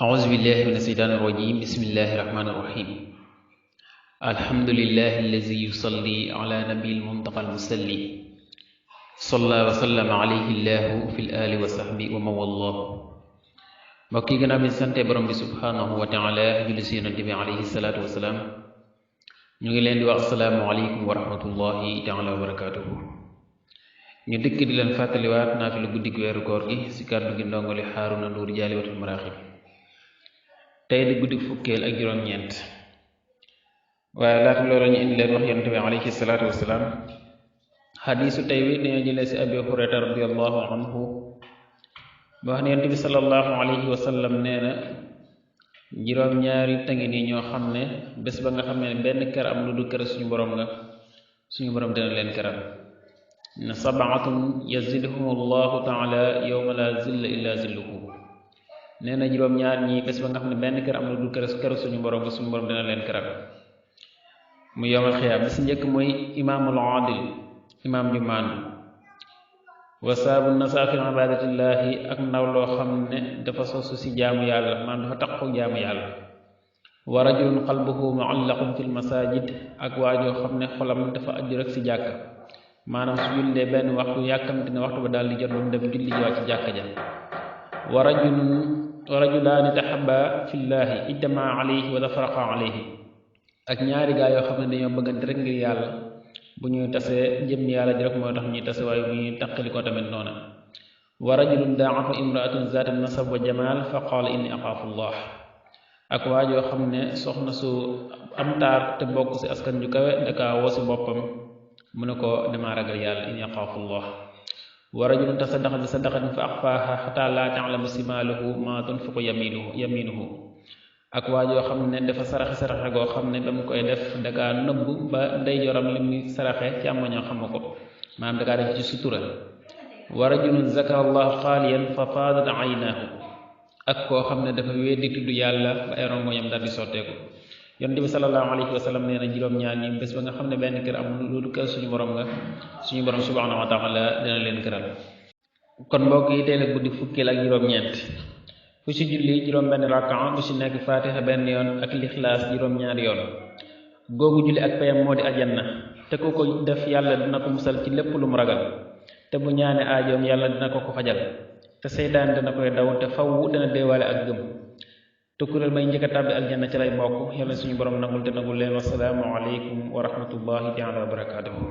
أعوذ بالله من الشيطان الرجيم بسم الله الرحمن الرحيم الحمد لله الذي يصلي على نبي المنتقى المسلي صلى وسلم عليه الله في الآل وصحبه ومن والاه mbokk yi gannaaw bi sante borom bi subhanahu wa taala julli si yonent bi alayhi salaatu wasalaam ñu ngi leen di wax asalaamu aleykum wa rahmatullahi taala wa barakatuhu ñu dëkk di leen fàttaliwaat naa fi lu guddik weeru koor gi si kàddu gi ndongoli Haaruna Nduur Jaalibatul Maraaxib tey di guddik fukkeel ak juróom-ñeent waaye laata loolu ñu indi leen wax yonent bi alayhi salaatu wasalaam xadiisu tey wi dañoo jëlee si Abi Hurayra radiyallahu anhu ba wax ne yonent bi sallallahu alayhi wa sallam nee na juróom-ñaari tangi nii ñoo xam ne bés ba nga xam ne benn kër am lu du kër suñu borom nga suñu borom dina leen këral na sabaatun yazilhum allahu taala yowma la zilla illa zilluhu nee na juróom-ñaar ñi bés ba nga xam ne benn kër am lu du kër suñu borom nga suñu borom dina leen këral mu yowmal xiyaam bi si njëkk mooy imaamul adil imaam ju maandu wasaabu nasa fi ibadatillahi ak ndaw loo xam ne dafa sosu si jaamu yàlla maanaam dafa taqu jaamu yàlla wa rajulun qalbuhu muallaqun fil masajid ak waajoo xam ne xolam dafa aju rek si jàkka maanaam su jullee benn waxtu yàkkamti ne waxtu ba daal di jot ba mu dem julli jiwaat ci jàkka ja wa rajulaani tahabba fillahi ijtamaa alayhi wa tafaraqa alayhi ak ñaari gaa yoo xam ne dañoo bëggante rek ngir yàlla bu ñuy tasee jëm yàlla ji rek moo tax ñuy tase waaye bu ñuy taqali ko tamit noona wa rajulun daa'atu imraatun zaata nasab wa jamaal fa qaala inni axaafu llah ak waajoo xam ne soxna su am taar te bokk si askan ju kawe dakaa woo si boppam mu ne ko damaa ragal yàlla inni axaafu llah wa rajulun tasaddaqa bi sadaqatin fa axfaaha xataa laa ta'lamu simaaluhu maa tunfiqu yamiinuhu ak waajoo xam ne dafa saraxe goo xam ne ba mu koy def dakaa nëbb ba ndeyjooram li muy saraxe càmmoñoo xam ko maanaam dakaa def ci sutura wa rajulun zakara allah xaaliyan fa faadat aynaahu ak koo xam ne dafa weddi tudd yàlla ba ay rongoñam daal di sotteeku yonent bi sallallahu alayhi wa sallam nee na juróom-ñaar ñi bés ba nga xam ne benn kër am loolu kër suñu borom nga suñu borom subhanahu wa taala dina leen këral kon mbokk yi tey la guddi fukkeel ak juróom-ñeent ku ci julli juróom benn rakaa bu ci nekk faatiha benn yoon ak lixlaas juróom-ñaari yoon googu julli ak payam moo di aljanna te ku ko def yàlla dina ko musal ci lépp lu mu ragal te bu ñaane aajoom yàlla dina ko fajal te seytaan dina koy daw te faw dina deewaale ak gëm te kuréel bay njëkk a tàbbi aljanna ci lay bokk yàlla suñu borom nangul te nangul leen wasalaamu aleykum wa rahmatullahi taala wa barakatuhu